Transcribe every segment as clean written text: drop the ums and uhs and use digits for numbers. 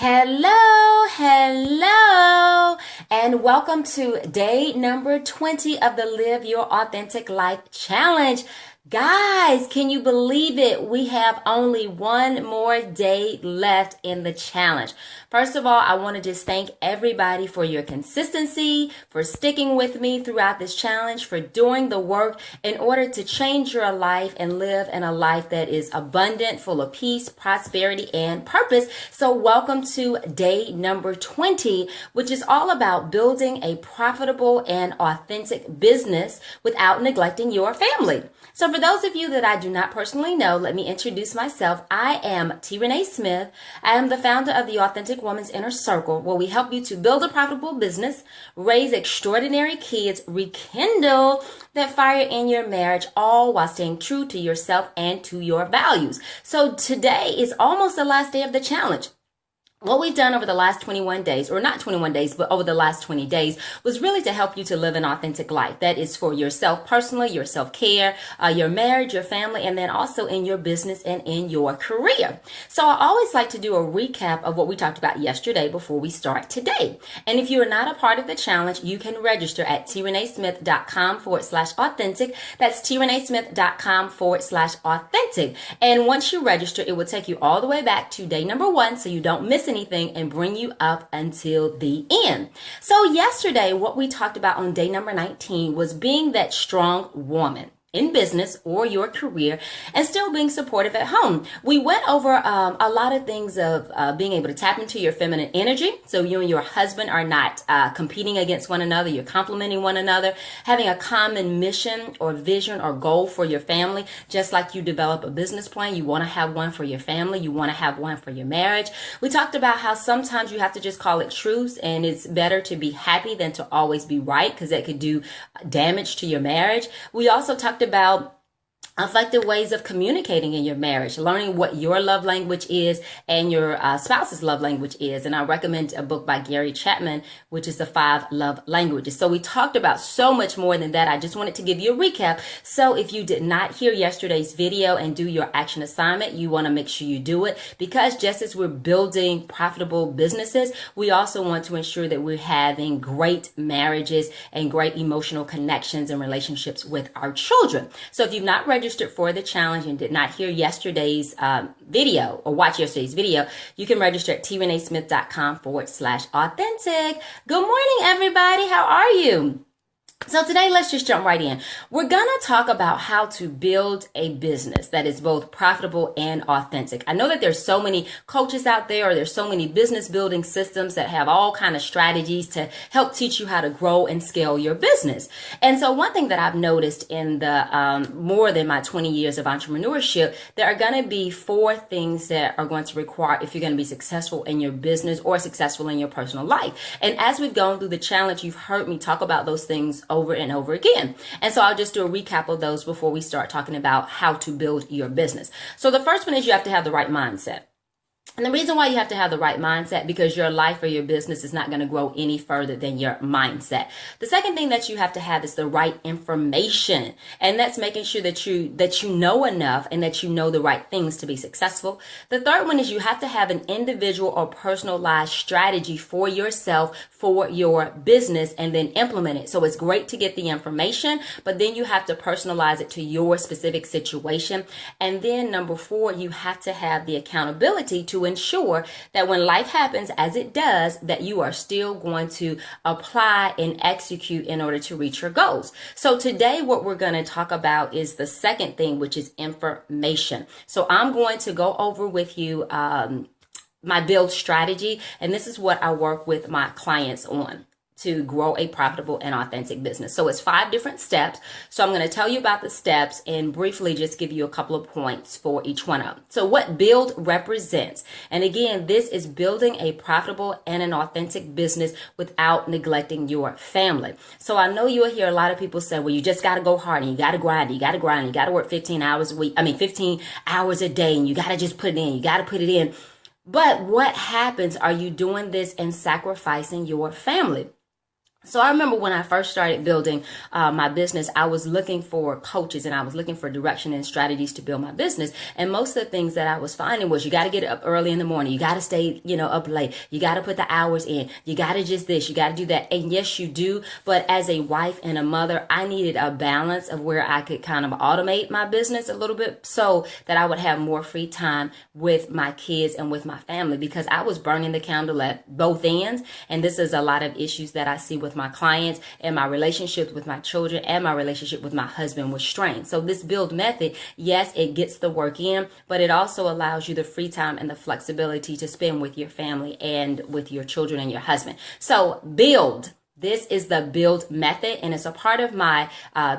Hello, and welcome to day number 20 of the Live Your Authentic Life Challenge. Guys, can you believe it? We have only one more day left in the challenge. First of all, I want to just thank everybody for your consistency, for sticking with me throughout this challenge, for doing the work in order to change your life and live in a life that is abundant, full of peace, prosperity, and purpose. So welcome to day number 20, which is all about building a profitable and authentic business without neglecting your family. So for those of you that I do not personally know, let me introduce myself. I am T. Renee Smith. I am the founder of the Authentic Woman's Inner Circle, where we help you to build a profitable business, raise extraordinary kids, rekindle that fire in your marriage, all while staying true to yourself and to your values. So today is almost the last day of the challenge. What we've done over the last 21 days, or not 21 days, but over the last 20 days, was really to help you to live an authentic life. That is for yourself personally, your self-care, your marriage, your family, and then also in your business and in your career. So I always like to do a recap of what we talked about yesterday before we start today. And if you are not a part of the challenge, you can register at trenesmith.com/authentic. That's trenesmith.com/authentic. And once you register, it will take you all the way back to day number 1, so you don't miss anything and bring you up until the end. So yesterday, what we talked about on day number 19 was being that strong woman in business or your career and still being supportive at home. We went over a lot of things of being able to tap into your feminine energy. So you and your husband are not competing against one another. You're complementing one another, having a common mission or vision or goal for your family. Just like you develop a business plan, you want to have one for your family. You want to have one for your marriage. We talked about how sometimes you have to just call it truce, and it's better to be happy than to always be right, because that could do damage to your marriage. We also talked about effective ways of communicating in your marriage, learning what your love language is and your spouse's love language is. And I recommend a book by Gary Chapman, which is the 5 Love Languages. So we talked about so much more than that. I just wanted to give you a recap. So if you did not hear yesterday's video and do your action assignment, you want to make sure you do it, because just as we're building profitable businesses, we also want to ensure that we're having great marriages and great emotional connections and relationships with our children. So if you've not registered for the challenge and did not hear yesterday's video or watch yesterday's video, you can register at trenesmith.com/authentic. Good morning, everybody. How are you? So today, let's just jump right in. We're going to talk about how to build a business that is both profitable and authentic. I know that there's so many coaches out there, or there's so many business building systems that have all kind of strategies to help teach you how to grow and scale your business. And so one thing that I've noticed in the more than my 20 years of entrepreneurship, there are going to be 4 things that are going to require if you're going to be successful in your business or successful in your personal life. And as we've gone through the challenge, you've heard me talk about those things over and over again. And so I'll just do a recap of those before we start talking about how to build your business. So the first one is you have to have the right mindset. And the reason why you have to have the right mindset, because your life or your business is not going to grow any further than your mindset. The second thing that you have to have is the right information. And that's making sure that you know enough and that you know the right things to be successful. The third one is you have to have an individual or personalized strategy for yourself, for your business, and then implement it. So it's great to get the information, but then you have to personalize it to your specific situation. And then number 4, you have to have the accountability to ensure that when life happens, as it does, that you are still going to apply and execute in order to reach your goals. So today, what we're going to talk about is the second thing, which is information. So I'm going to go over with you my build strategy, and this is what I work with my clients on to grow a profitable and authentic business. So it's 5 different steps. So I'm going to tell you about the steps and briefly just give you a couple of points for each one of them. So what build represents, and again, this is building a profitable and an authentic business without neglecting your family. So I know you'll hear a lot of people say, well, you just got to go hard and you got to grind, you got to grind, you got to work 15 hours a week. 15 hours a day, and you got to just put it in, you got to put it in. But what happens? Are you doing this and sacrificing your family? So I remember when I first started building my business, I was looking for coaches and I was looking for direction and strategies to build my business. And most of the things that I was finding was you got to get up early in the morning. You got to stay, up late. You got to put the hours in. You got to just this, you got to do that. And yes, you do. But as a wife and a mother, I needed a balance of where I could kind of automate my business a little bit so that I would have more free time with my kids and with my family, because I was burning the candle at both ends. And this is a lot of issues that I see with my clients, and my relationships with my children and my relationship with my husband was strained. So this build method, yes, it gets the work in, but it also allows you the free time and the flexibility to spend with your family and with your children and your husband. So build. This is the build method, and it's a part of my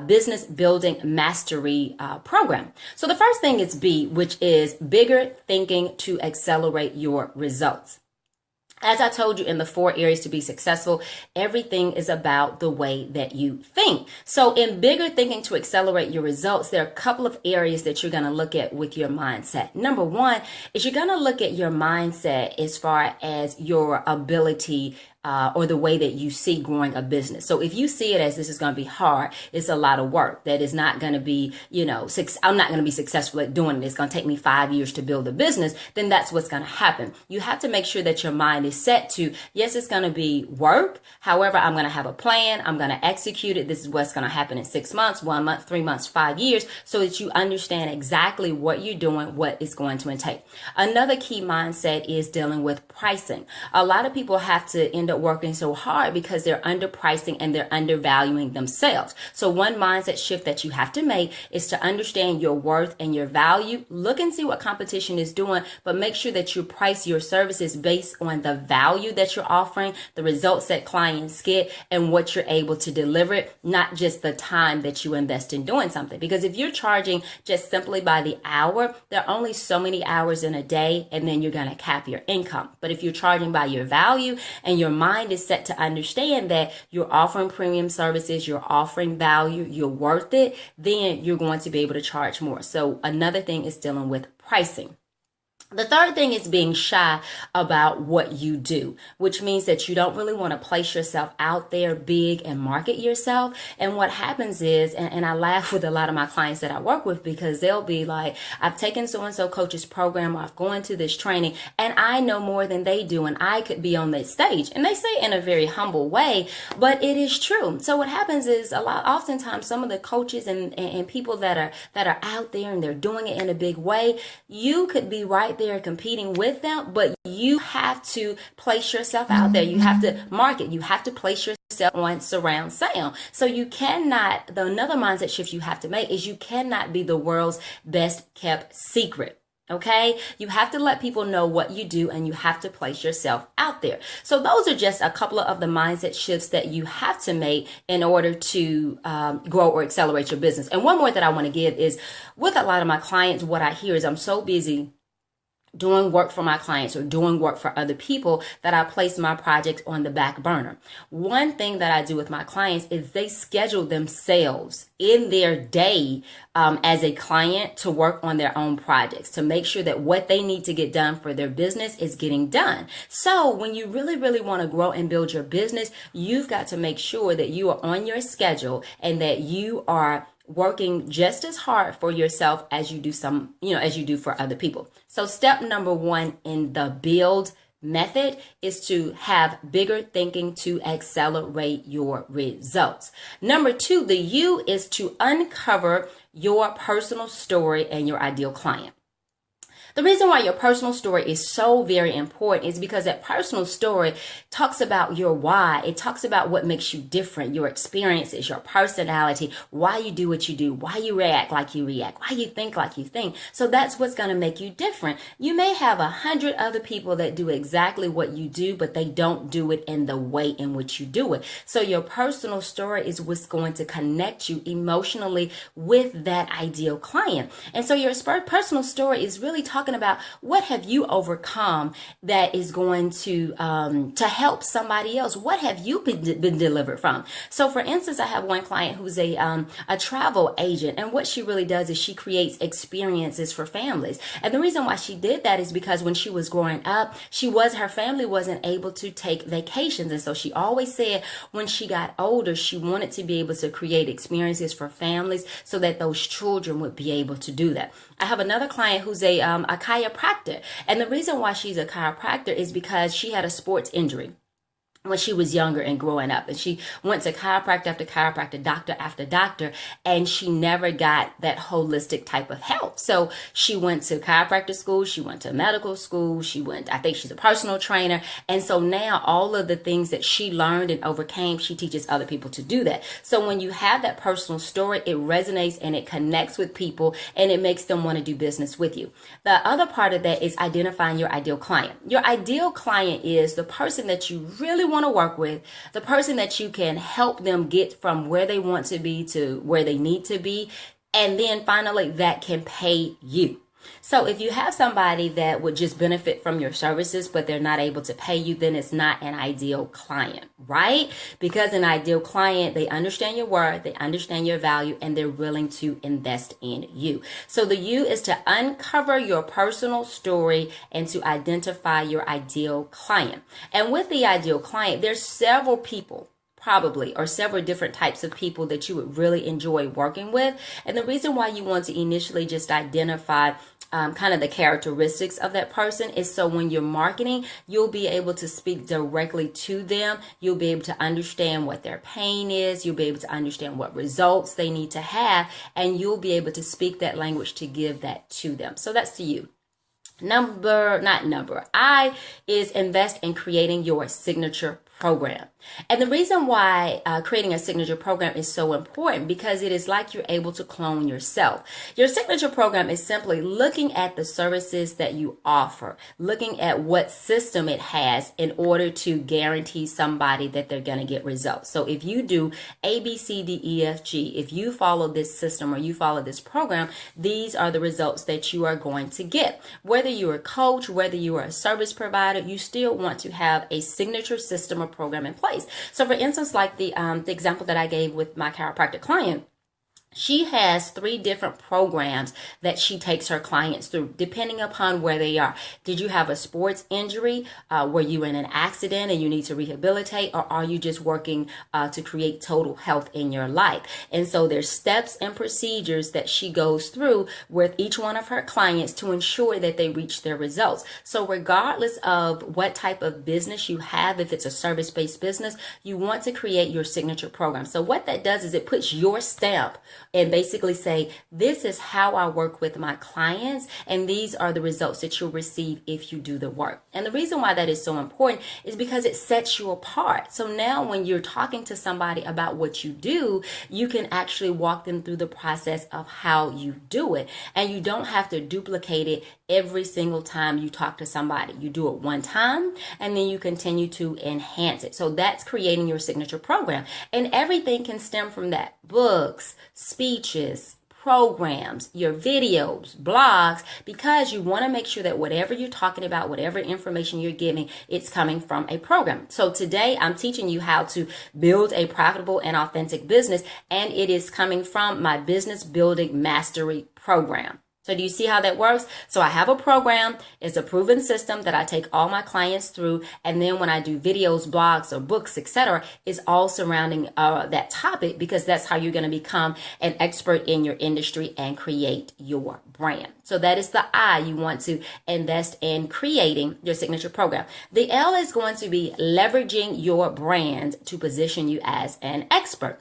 business building mastery program. So the first thing is B, which is bigger thinking to accelerate your results. As I told you in the 4 areas to be successful, everything is about the way that you think. So in bigger thinking to accelerate your results, there are a couple of areas that you're going to look at with your mindset. Number 1 is you're going to look at your mindset as far as your ability or the way that you see growing a business. So if you see it as this is going to be hard, it's a lot of work, that is not going to be, I'm not going to be successful at doing it. It's going to take me 5 years to build a business. Then that's what's going to happen. You have to make sure that your mind is set to, yes, it's going to be work. However, I'm going to have a plan. I'm going to execute it. This is what's going to happen in 6 months, 1 month, 3 months, 5 years, so that you understand exactly what you're doing, what it's going to entail. Another key mindset is dealing with pricing. A lot of people have to end up working so hard because they're underpricing and they're undervaluing themselves. So one mindset shift that you have to make is to understand your worth and your value. Look and see what competition is doing, but make sure that you price your services based on the value that you're offering, the results that clients get, and what you're able to deliver, not just the time that you invest in doing something. Because if you're charging just simply by the hour, there are only so many hours in a day, and then you're going to cap your income. But if you're charging by your value and your mind is set to understand that you're offering premium services, you're offering value, you're worth it, then you're going to be able to charge more. So another thing is dealing with pricing. The third thing is being shy about what you do, which means that you don't really want to place yourself out there big and market yourself. And what happens is, and I laugh with a lot of my clients that I work with, because they'll be like, I've taken so-and-so coach's program, or I've gone to this training, and I know more than they do, and I could be on that stage. And they say it in a very humble way, but it is true. So what happens is oftentimes some of the coaches and people that are out there and they're doing it in a big way, you could be right there competing with them, but you have to place yourself out there. You have to market. You have to place yourself on surround sound. So you cannot, another mindset shift you have to make is you cannot be the world's best kept secret. Okay, you have to let people know what you do, and you have to place yourself out there. So those are just a couple of the mindset shifts that you have to make in order to grow or accelerate your business. And one more that I want to give is, with a lot of my clients, what I hear is I'm so busy doing work for my clients or doing work for other people that I place my projects on the back burner. One thing that I do with my clients is they schedule themselves in their day as a client to work on their own projects, to make sure that what they need to get done for their business is getting done. So when you really, really want to grow and build your business, you've got to make sure that you are on your schedule and that you are working just as hard for yourself as you do for other people. So step number 1 in the build method is to have bigger thinking to accelerate your results. Number 2, the U, is to uncover your personal story and your ideal client. The reason why your personal story is so very important is because that personal story talks about your why. It talks about what makes you different, your experiences, your personality, why you do what you do, why you react like you react, why you think like you think. So that's what's going to make you different. You may have 100 other people that do exactly what you do, but they don't do it in the way in which you do it. So your personal story is what's going to connect you emotionally with that ideal client. And so your personal story is really talking talking about what have you overcome that is going to help somebody else. What have you been delivered from? So for instance, I have one client who's a travel agent, and what she really does is she creates experiences for families. And the reason why she did that is because when she was growing up, her family wasn't able to take vacations. And so she always said when she got older, she wanted to be able to create experiences for families so that those children would be able to do that. I have another client who's a chiropractor. And the reason why she's a chiropractor is because she had a sports injury when she was younger and growing up. And she went to chiropractor after chiropractor, doctor after doctor, and she never got that holistic type of help. So she went to chiropractor school, she went to medical school, I think she's a personal trainer. And so now all of the things that she learned and overcame, she teaches other people to do that. So when you have that personal story, it resonates and it connects with people and it makes them want to do business with you. The other part of that is identifying your ideal client. Your ideal client is the person that you really want to work with, the person that you can help them get from where they want to be to where they need to be, and then finally that can pay you. So if you have somebody that would just benefit from your services, but they're not able to pay you, then it's not an ideal client, right? Because an ideal client, they understand your worth, they understand your value, and they're willing to invest in you. So the U is to uncover your personal story and to identify your ideal client. And with the ideal client, there's several people probably, or several different types of people that you would really enjoy working with. And the reason why you want to initially just identify kind of the characteristics of that person is so when you're marketing, you'll be able to speak directly to them. You'll be able to understand what their pain is. You'll be able to understand what results they need to have, and you'll be able to speak that language to give that to them. So that's to you. I is invest in creating your signature program. And the reason why creating a signature program is so important because it is like you're able to clone yourself. Your signature program is simply looking at the services that you offer, looking at what system it has in order to guarantee somebody that they're going to get results. So if you do A, B, C, D, E, F, G, if you follow this system or you follow this program, these are the results that you are going to get. Whether you're a coach, whether you are a service provider, you still want to have a signature system or program in place. So for instance, like the example that I gave with my chiropractic client, she has 3 different programs that she takes her clients through, depending upon where they are. Did you have a sports injury? Were you in an accident and you need to rehabilitate? Or are you just working to create total health in your life? And so there's steps and procedures that she goes through with each one of her clients to ensure that they reach their results. So regardless of what type of business you have, if it's a service-based business, you want to create your signature program. So what that does is it puts your stamp and basically say, this is how I work with my clients, and these are the results that you'll receive if you do the work. And the reason why that is so important is because it sets you apart. So now when you're talking to somebody about what you do, you can actually walk them through the process of how you do it. And you don't have to duplicate it every single time you talk to somebody. You do it one time and then you continue to enhance it. So that's creating your signature program. And everything can stem from that. Books, speeches, programs, your videos, blogs, because you want to make sure that whatever you're talking about, whatever information you're giving, it's coming from a program. So today I'm teaching you how to build a profitable and authentic business, and it is coming from my Business Building Mastery program. So do you see how that works? So I have a program. It's a proven system that I take all my clients through. And then when I do videos, blogs, or books, etc., it's all surrounding that topic, because that's how you're going to become an expert in your industry and create your brand. So that is the I. You want to invest in creating your signature program. The L is going to be leveraging your brand to position you as an expert.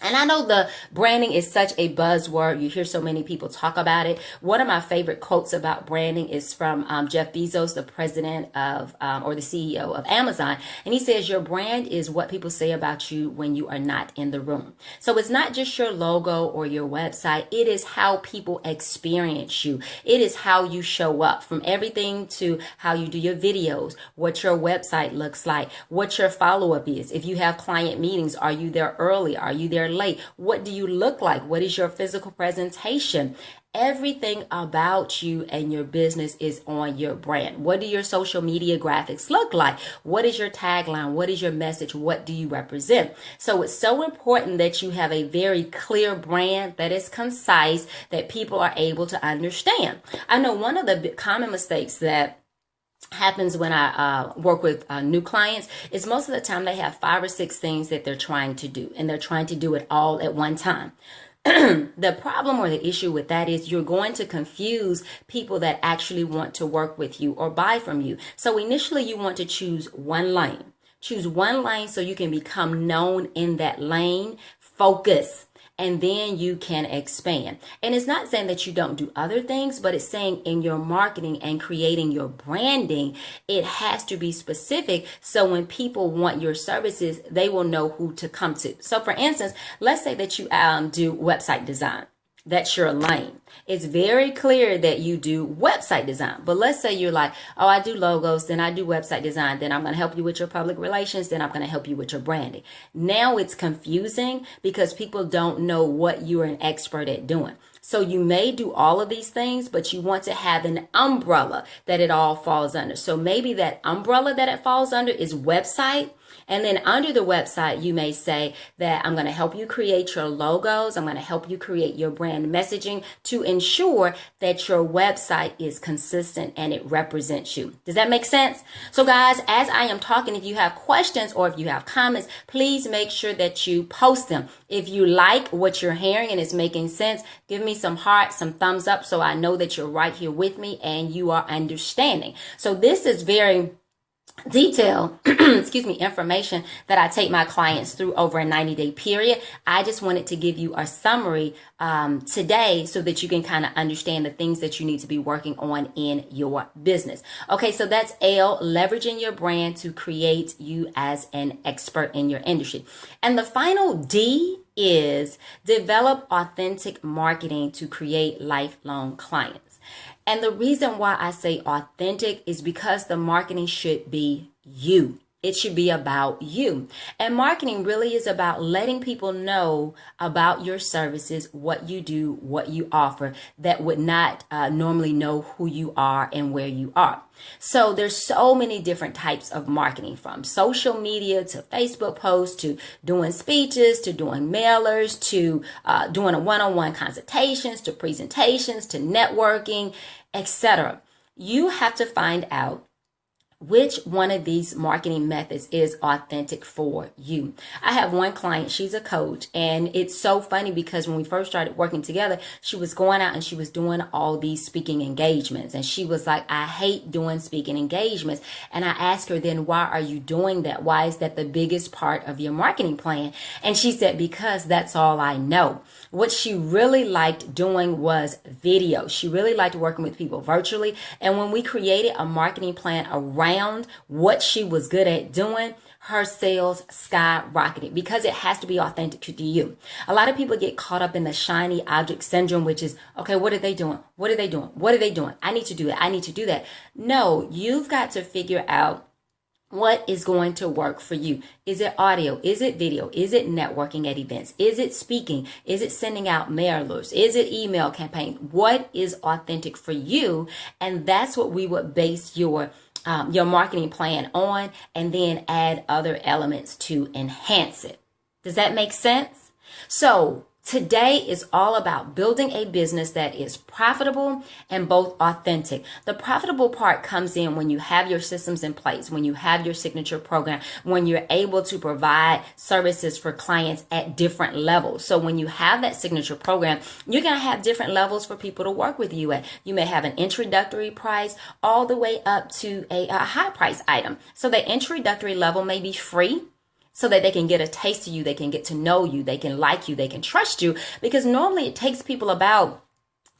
And I know the branding is such a buzzword. You hear so many people talk about it. One of my favorite quotes about branding is from Jeff Bezos, the president of, or the CEO of Amazon. And he says, your brand is what people say about you when you are not in the room. So it's not just your logo or your website. It is how people experience you. It is how you show up, from everything to how you do your videos, what your website looks like, what your follow-up is. If you have client meetings, are you there early? Are you there relate? What do you look like? What is your physical presentation? Everything about you and your business is on your brand. What do your social media graphics look like? What is your tagline? What is your message? What do you represent? So it's so important that you have a very clear brand that is concise, that people are able to understand. I know one of the common mistakes that happens when I work with new clients is most of the time they have 5 or 6 things that they're trying to do, and they're trying to do it all at one time. The problem or the issue with that is you're going to confuse people that actually want to work with you or buy from you. So initially you want to choose one lane. Choose one lane so you can become known in that lane. Focus. And then you can expand. And it's not saying that you don't do other things, but it's saying in your marketing and creating your branding, it has to be specific. So when people want your services, they will know who to come to. So for instance, let's say that you do website design. That's your lane. It's very clear that you do website design. But let's say you're like, oh, I do logos, then I do website design, then I'm going to help you with your public relations, then I'm going to help you with your branding. Now it's confusing because people don't know what you're an expert at doing. So you may do all of these things, but you want to have an umbrella that it all falls under. So maybe that umbrella that it falls under is website. And then under the website, you may say that I'm going to help you create your logos. I'm going to help you create your brand messaging to ensure that your website is consistent and it represents you. Does that make sense? So guys, as I am talking, if you have questions or if you have comments, please make sure that you post them. If you like what you're hearing and it's making sense, give me some hearts, some thumbs up so I know that you're right here with me and you are understanding. So this is very detailed information that I take my clients through over a 90-day period. I just wanted to give you a summary today so that you can kind of understand the things that you need to be working on in your business. Okay, so that's L, leveraging your brand to create you as an expert in your industry. And the final D is develop authentic marketing to create lifelong clients. And the reason why I say authentic is because the marketing should be you. It should be about you. And marketing really is about letting people know about your services, what you do, what you offer, that would not normally know who you are and where you are. So there's so many different types of marketing, from social media to Facebook posts to doing speeches to doing mailers to doing a one-on-one consultations to presentations to networking, etc. You have to find out which one of these marketing methods is authentic for you. I have one client, she's a coach, and it's so funny because when we first started working together, she was going out and she was doing all these speaking engagements. And she was like, I hate doing speaking engagements. And I asked her, then why are you doing that? Why is that the biggest part of your marketing plan? And she said, because that's all I know. What she really liked doing was video. She really liked working with people virtually. And when we created a marketing plan around what she was good at doing, her sales skyrocketed because it has to be authentic to you. A lot of people get caught up in the shiny object syndrome, which is, okay, what are they doing? What are they doing? What are they doing? I need to do that. I need to do that. No, you've got to figure out what is going to work for you. Is it audio? Is it video? Is it networking at events? Is it speaking? Is it sending out mailers? Is it email campaign? What is authentic for you? And that's what we would base your marketing plan on, and then add other elements to enhance it. Does that make sense? So today is all about building a business that is profitable and both authentic. The profitable part comes in when you have your systems in place, when you have your signature program, when you're able to provide services for clients at different levels. So when you have that signature program, you're going to have different levels for people to work with you at. You may have an introductory price all the way up to a high price item. So the introductory level may be free, so that they can get a taste of you, they can get to know you, they can like you, they can trust you, because normally it takes people about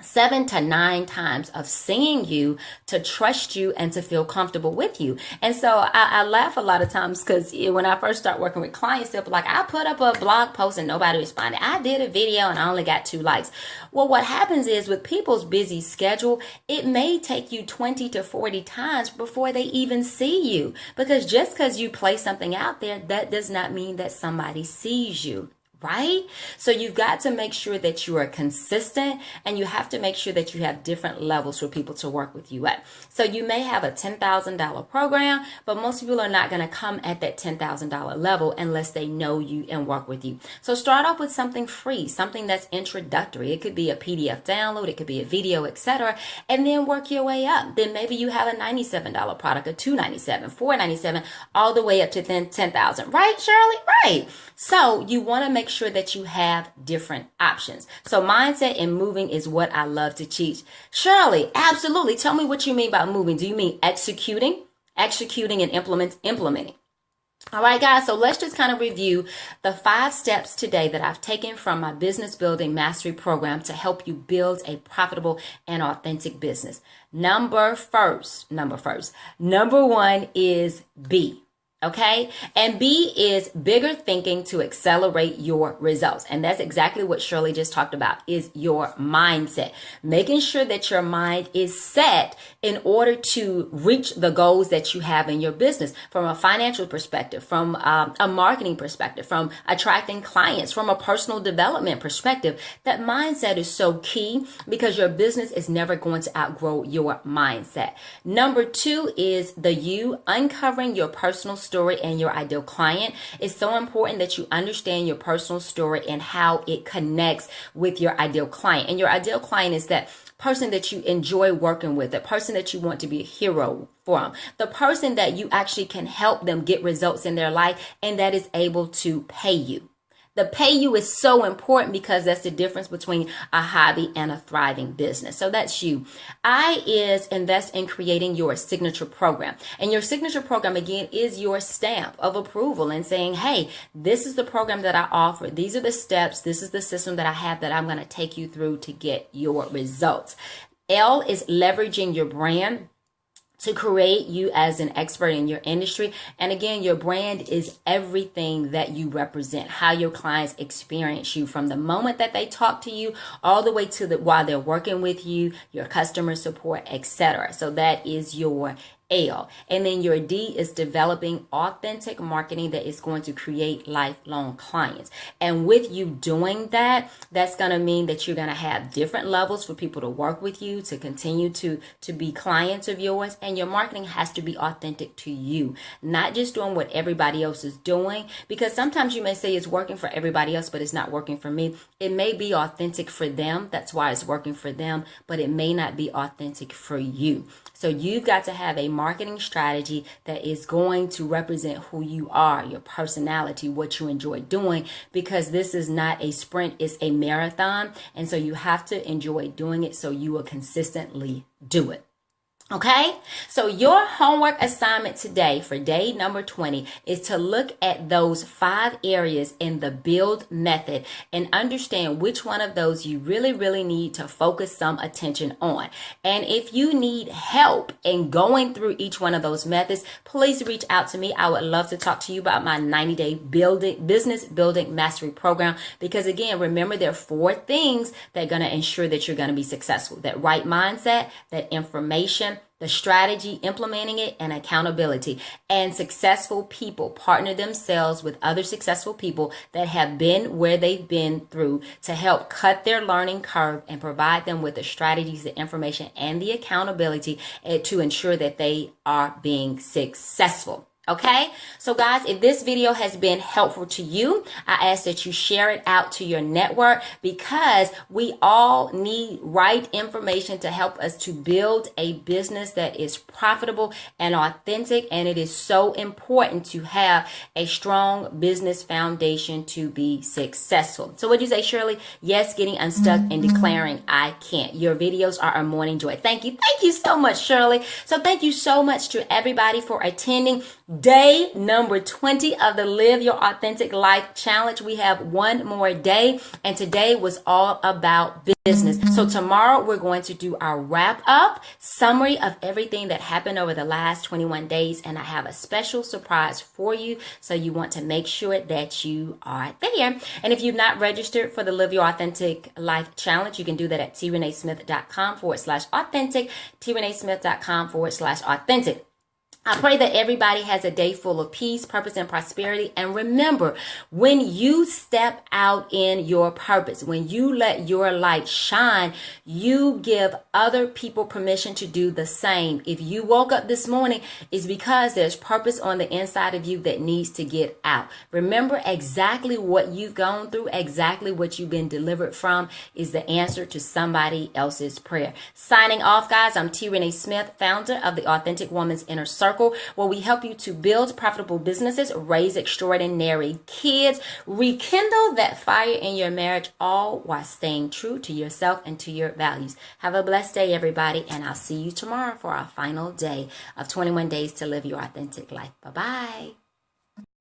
7 to 9 times of seeing you to trust you and to feel comfortable with you. And so I laugh a lot of times because when I first start working with clients, they'll be like, I put up a blog post and nobody responded. I did a video and I only got 2 likes. Well, what happens is with people's busy schedule, it may take you 20 to 40 times before they even see you. Because just because you place something out there, that does not mean that somebody sees you. right? So you've got to make sure that you are consistent, and you have to make sure that you have different levels for people to work with you at. So you may have a $10,000 program, but most people are not going to come at that $10,000 level unless they know you and work with you. So start off with something free, something that's introductory. It could be a PDF download, it could be a video, etc., and then work your way up. Then maybe you have a $97 product, a $297, $497, all the way up to then $10,000, right, Shirley? Right. So you want to make sure that you have different options. So mindset and moving is what I love to teach. Shirley, absolutely. Tell me what you mean by moving. Do you mean executing and implementing? All right, guys, so let's just kind of review the 5 steps today that I've taken from my Business Building Mastery Program to help you build a profitable and authentic business. Number one is B. Okay. And B is bigger thinking to accelerate your results. And that's exactly what Shirley just talked about, is your mindset. Making sure that your mind is set in order to reach the goals that you have in your business, from a financial perspective, from a marketing perspective, from attracting clients, from a personal development perspective. That mindset is so key, because your business is never going to outgrow your mindset. Number 2 is the you, uncovering your personal story and your ideal client. It's so important that you understand your personal story and how it connects with your ideal client. And your ideal client is that person that you enjoy working with, the person that you want to be a hero from, the person that you actually can help them get results in their life and that is able to pay you. The pay you is so important, because that's the difference between a hobby and a thriving business. So that's you. I is invest in creating your signature program. And your signature program, again, is your stamp of approval and saying, hey, this is the program that I offer. These are the steps. This is the system that I have that I'm going to take you through to get your results. L is leveraging your brand to create you as an expert in your industry. And again, your brand is everything that you represent, how your clients experience you from the moment that they talk to you all the way to while they're working with you, your customer support, etc. So that is your L. And then your D is developing authentic marketing that is going to create lifelong clients. And with you doing that, that's going to mean that you're going to have different levels for people to work with you, to continue to be clients of yours. And your marketing has to be authentic to you, not just doing what everybody else is doing, because sometimes you may say it's working for everybody else, but it's not working for me. It may be authentic for them. That's why it's working for them, but it may not be authentic for you. So you've got to have a marketing strategy that is going to represent who you are, your personality, what you enjoy doing, because this is not a sprint, it's a marathon. And so you have to enjoy doing it so you will consistently do it. Okay, so your homework assignment today for day number 20 is to look at those 5 areas in the build method and understand which one of those you really, really need to focus some attention on. And if you need help in going through each one of those methods, please reach out to me. I would love to talk to you about my 90-day business building mastery program, because again, remember, there are 4 things that are going to ensure that you're going to be successful. That right mindset, that information, the strategy, implementing it, and accountability. And successful people partner themselves with other successful people that have been where they've been through to help cut their learning curve and provide them with the strategies, the information, and the accountability to ensure that they are being successful. Okay, so guys, if this video has been helpful to you, I ask that you share it out to your network, because we all need right information to help us to build a business that is profitable and authentic. And it is so important to have a strong business foundation to be successful. So what do you say, Shirley? Yes, getting unstuck and declaring I can't. Your videos are a morning joy. Thank you. Thank you so much, Shirley. So thank you so much to everybody for attending day number 20 of the Live Your Authentic Life Challenge. We have one more day, and today was all about business. So tomorrow we're going to do our wrap up summary of everything that happened over the last 21 days. And I have a special surprise for you. So you want to make sure that you are there. And if you've not registered for the Live Your Authentic Life Challenge, you can do that at treneesmith.com/authentic, treneesmith.com/authentic. I pray that everybody has a day full of peace, purpose, and prosperity. And remember, when you step out in your purpose, when you let your light shine, you give other people permission to do the same. If you woke up this morning, it's because there's purpose on the inside of you that needs to get out. Remember, exactly what you've gone through, exactly what you've been delivered from is the answer to somebody else's prayer. Signing off, guys, I'm T. Renee Smith, founder of the Authentic Woman's Inner Circle, where we help you to build profitable businesses, raise extraordinary kids, rekindle that fire in your marriage, all while staying true to yourself and to your values. Have a blessed day, everybody, and I'll see you tomorrow for our final day of 21 days to live your authentic life. Bye-bye.